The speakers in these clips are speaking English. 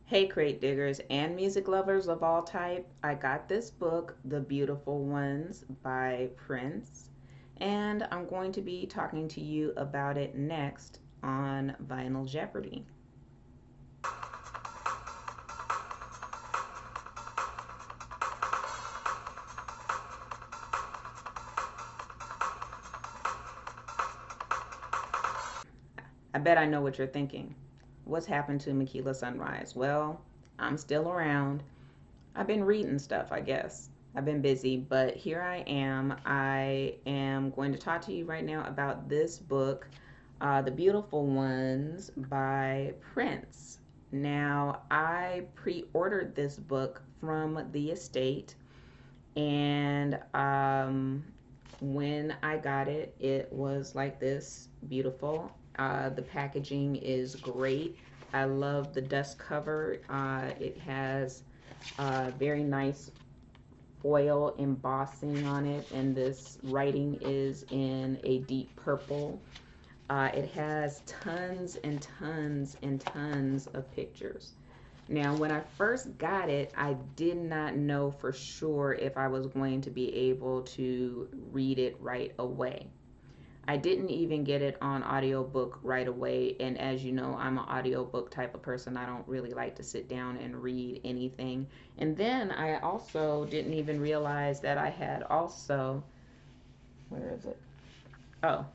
Hey, crate diggers and music lovers of all type. I got this book, The Beautiful Ones by Prince, and I'm going to be talking to you about it next on Vinyl Jeopardy. I bet I know what you're thinking. What's happened to Makila Sunrise? Well, I'm still around. I've been reading stuff, I guess. I've been busy, but here I am. I am going to talk to you right now about this book, The Beautiful Ones by Prince. Now, I pre ordered this book from the estate, and when I got it, it was like this beautiful. The packaging is great. I love the dust cover. It has very nice foil embossing on it, and this writing is in a deep purple. It has tons and tons and tons of pictures. Now, when I first got it, I did not know for sure if I was going to be able to read it right away. I didn't even get it on audiobook right away. And as you know, I'm an audiobook type of person. I don't really like to sit down and read anything. And then I also didn't even realize that I had also, where is it? Oh,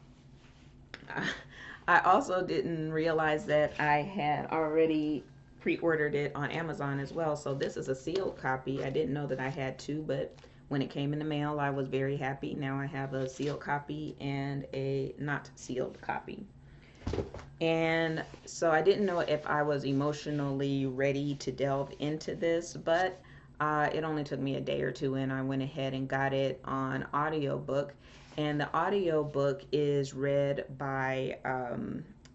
I also didn't realize that I had already pre ordered it on Amazon as well. So this is a sealed copy. I didn't know that I had two, but when it came in the mail, I was very happy. Now I have a sealed copy and a not sealed copy. And so I didn't know if I was emotionally ready to delve into this, but it only took me a day or two, and I went ahead and got it on audiobook. And the audiobook is read by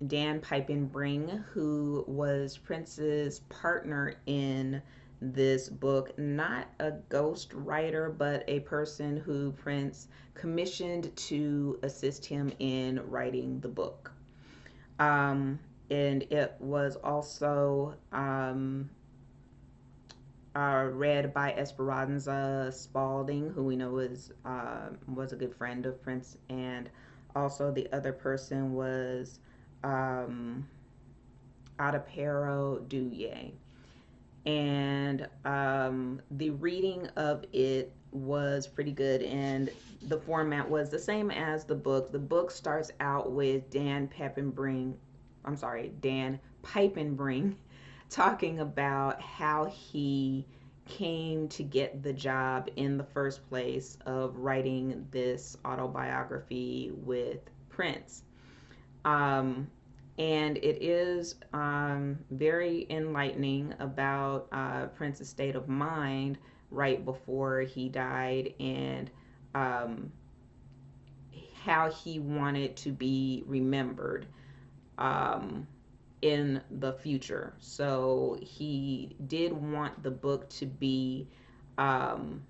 Dan Piepenbring, who was Prince's partner in this book. Not a ghost writer, but a person who Prince commissioned to assist him in writing the book. Um, and it was also read by Esperanza Spalding, who we know was a good friend of Prince, and also the other person was um, Adapero Duye. And the reading of it was pretty good, and the format was the same as the book. The book starts out with Dan Piepenbring talking about how he came to get the job in the first place of writing this autobiography with Prince. Um, and it is very enlightening about Prince's state of mind right before he died, and um, how he wanted to be remembered um, in the future. So he did want the book to be um,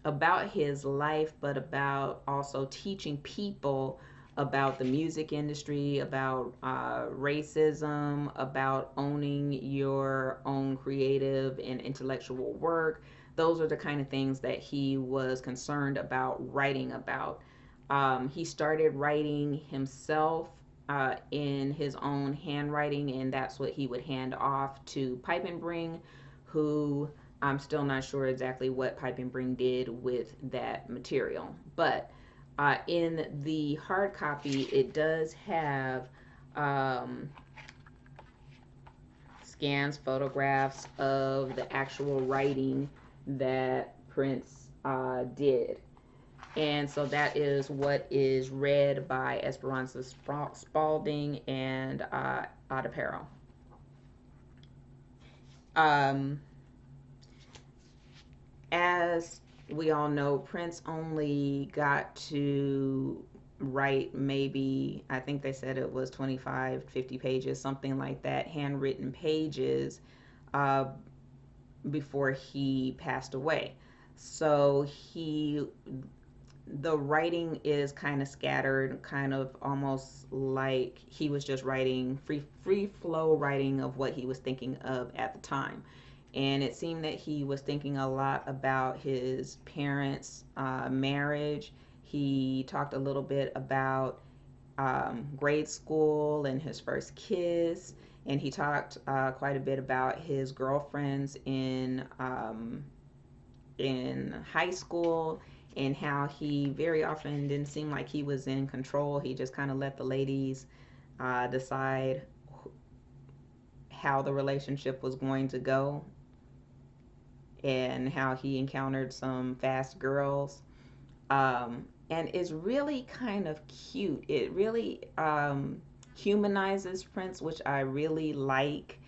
about his life, but about also teaching people about the music industry, about racism, about owning your own creative and intellectual work. Those are the kind of things that he was concerned about writing about. He started writing himself in his own handwriting, and that's what he would hand off to Piepenbring, who I'm still not sure exactly what Piepenbring did with that material. But in the hard copy, it does have um, scans, photographs of the actual writing that Prince did. And so that is what is read by Esperanza Spalding and Adapero. Um, as we all know, Prince only got to write maybe, I think they said it was 25, 50 pages, something like that, handwritten pages uh, before he passed away. So he the writing is kind of scattered, kind of almost like he was just writing free flow writing of what he was thinking of at the time. And it seemed that he was thinking a lot about his parents' marriage. He talked a little bit about grade school and his first kiss, and he talked quite a bit about his girlfriends in high school, and how he very often didn't seem like he was in control. He just kind of let the ladies decide how the relationship was going to go, and how he encountered some fast girls. And it's really kind of cute. It really humanizes Prince, which I really like.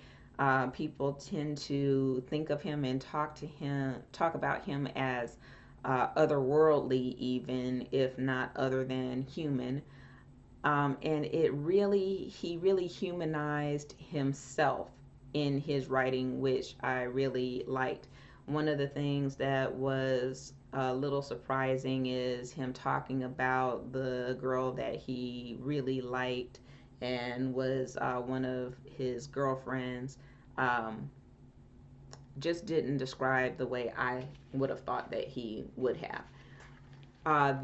People tend to think of him and talk about him as otherworldly, even if not other than human. And he really humanized himself in his writing, which I really liked. One of the things that was a little surprising is him talking about the girl that he really liked and was one of his girlfriends. Um, just didn't describe the way I would have thought that he would have.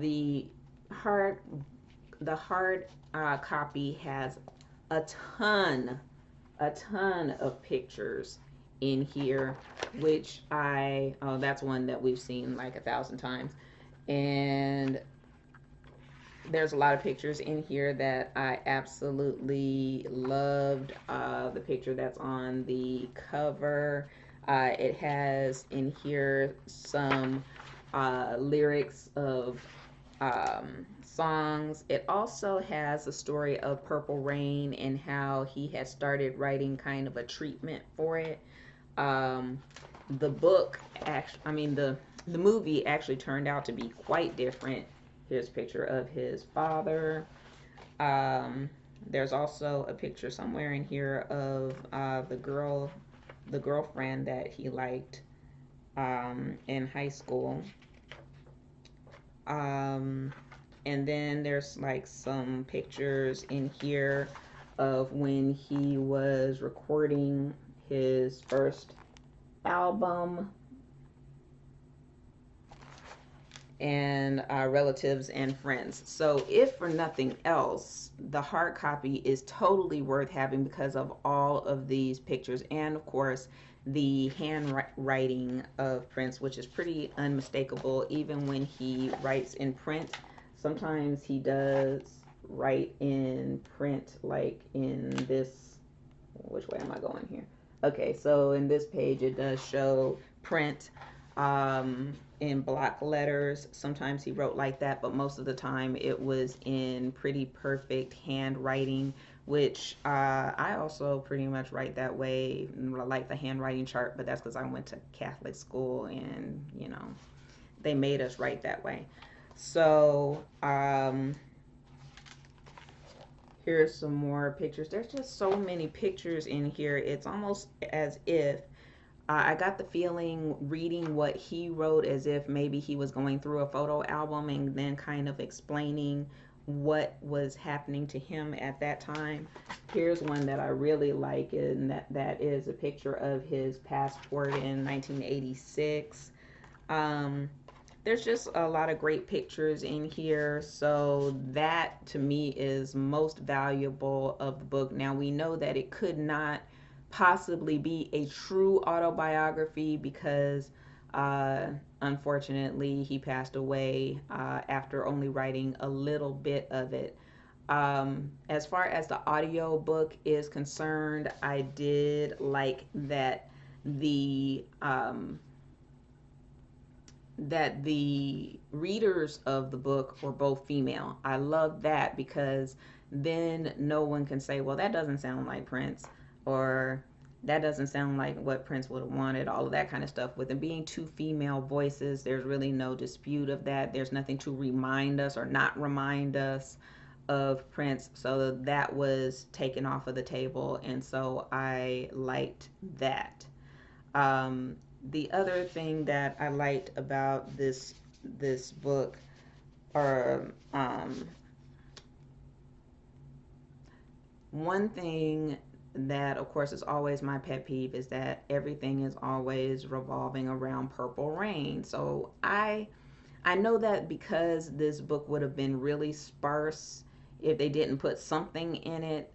The hard the hard copy has a ton of pictures in here, which that's one that we've seen like 1,000 times. And there's a lot of pictures in here that I absolutely loved. The picture that's on the cover, it has in here some lyrics of songs. It also has the story of Purple Rain and how he had started writing kind of a treatment for it. Um, the book, the movie actually turned out to be quite different. Here's a picture of his father. Um, there's also a picture somewhere in here of the girlfriend that he liked in high school. Um, and then there's like some pictures in here of when he was recording his first album, and relatives and friends. So, if for nothing else, the hard copy is totally worth having because of all of these pictures, and of course, the handwriting of Prince, which is pretty unmistakable even when he writes in print. Sometimes he does write in print, like in this. Which way am I going here? Okay, so in this page, it does show print in block letters. Sometimes he wrote like that, but most of the time it was in pretty perfect handwriting, which I also pretty much write that way. I like the handwriting chart, but that's because I went to Catholic school, and they made us write that way. So here's some more pictures. There's just so many pictures in here. It's almost as if I got the feeling reading what he wrote as if maybe he was going through a photo album and then kind of explaining what was happening to him at that time. Here's one that I really like, and that is a picture of his passport in 1986. Um, there's just a lot of great pictures in here, so that to me is most valuable of the book. Now we know that it could not possibly be a true autobiography because unfortunately he passed away after only writing a little bit of it. As far as the audio book is concerned, I did like the that the readers of the book were both female. I love that because then no one can say, well, that doesn't sound like Prince, or that doesn't sound like what Prince would have wanted, all of that kind of stuff. With them being two female voices, there's really no dispute of that. There's nothing to remind us or not remind us of Prince. So that was taken off of the table. And so I liked that. The other thing that I liked about this book or one thing that of course is always my pet peeve is that everything is always revolving around Purple Rain. So I know that because this book would have been really sparse if they didn't put something in it.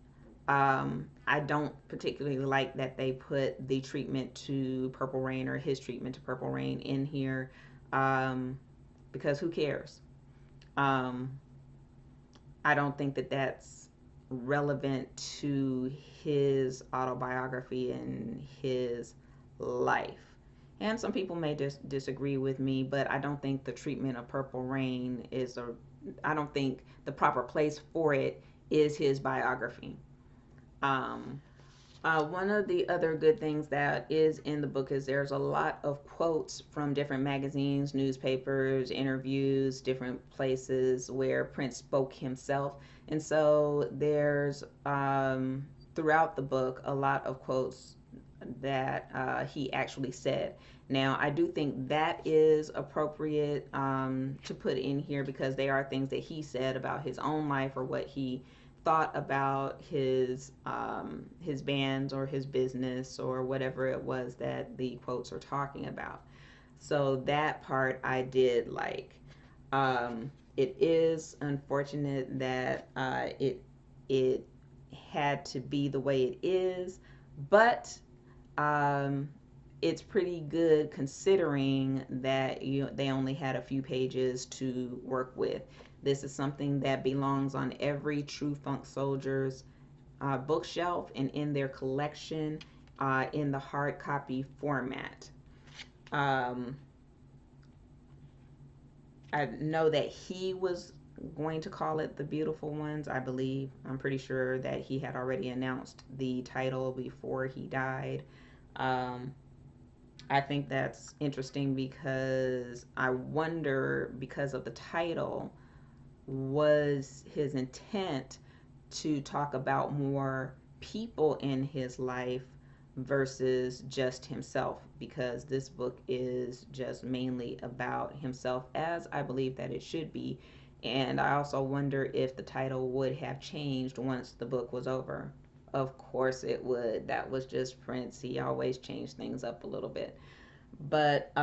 I don't particularly like that they put the treatment to Purple Rain or his treatment to Purple Rain in here, um, because who cares? Um, I don't think that that's relevant to his autobiography and his life. And some people may disagree with me, but I don't think the treatment of Purple Rain is a, I don't think the proper place for it is his biography. Um, one of the other good things that is in the book is there's a lot of quotes from different magazines, newspapers, interviews, different places where Prince spoke himself. And so there's throughout the book a lot of quotes that he actually said. Now, I do think that is appropriate to put in here because they are things that he said about his own life or what he thought about his bands or his business or whatever it was that the quotes are talking about. So that part I did like. It is unfortunate that it had to be the way it is, but um, it's pretty good considering that they only had a few pages to work with. This is something that belongs on every True Funk Soldier's bookshelf and in their collection in the hard copy format. Um, I know that he was going to call it The Beautiful Ones, I believe. I'm pretty sure that he had already announced the title before he died. Um, I think that's interesting because I wonder, because of the title, was his intent to talk about more people in his life versus just himself, because this book is just mainly about himself, as I believe that it should be. And I also wonder if the title would have changed once the book was over. Of course it would. That was just Prince. He always changed things up a little bit. But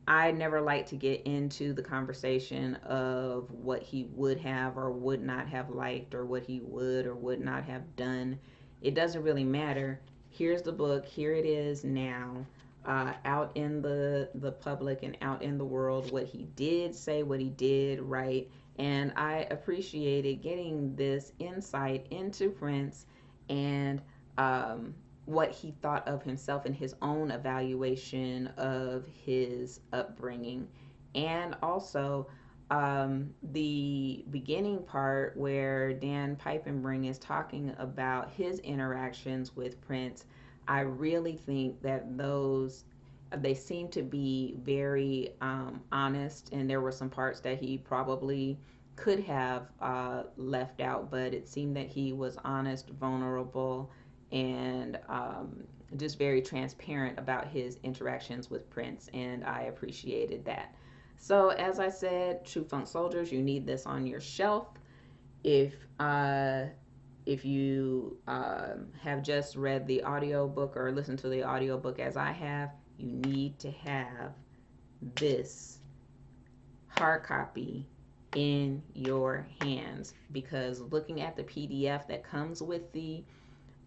I never like to get into the conversation of what he would have or would not have liked or what he would or would not have done. It doesn't really matter. Here's the book. Here it is now, out in the public and out in the world. What he did say, what he did write, and I appreciated getting this insight into Prince and what he thought of himself and his own evaluation of his upbringing. And also the beginning part where Dan Piepenbring is talking about his interactions with Prince. I really think that those they seem to be very honest, and there were some parts that he probably could have left out, but it seemed that he was honest, vulnerable, and just very transparent about his interactions with Prince, and I appreciated that. So, as I said, True Funk Soldiers, you need this on your shelf. If if you have just read the audiobook or listened to the audiobook as I have, you need to have this hard copy in your hands, because looking at the PDF that comes with the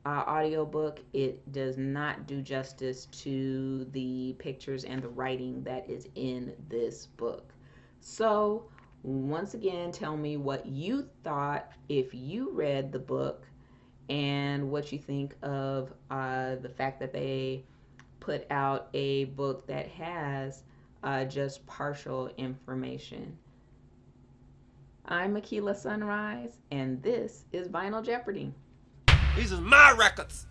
audiobook, it does not do justice to the pictures and the writing that is in this book. So, once again, tell me what you thought if you read the book and what you think of the fact that they put out a book that has just partial information. I'm Makila Sunrise, and this is Vinyl Jeopardy. These are my records.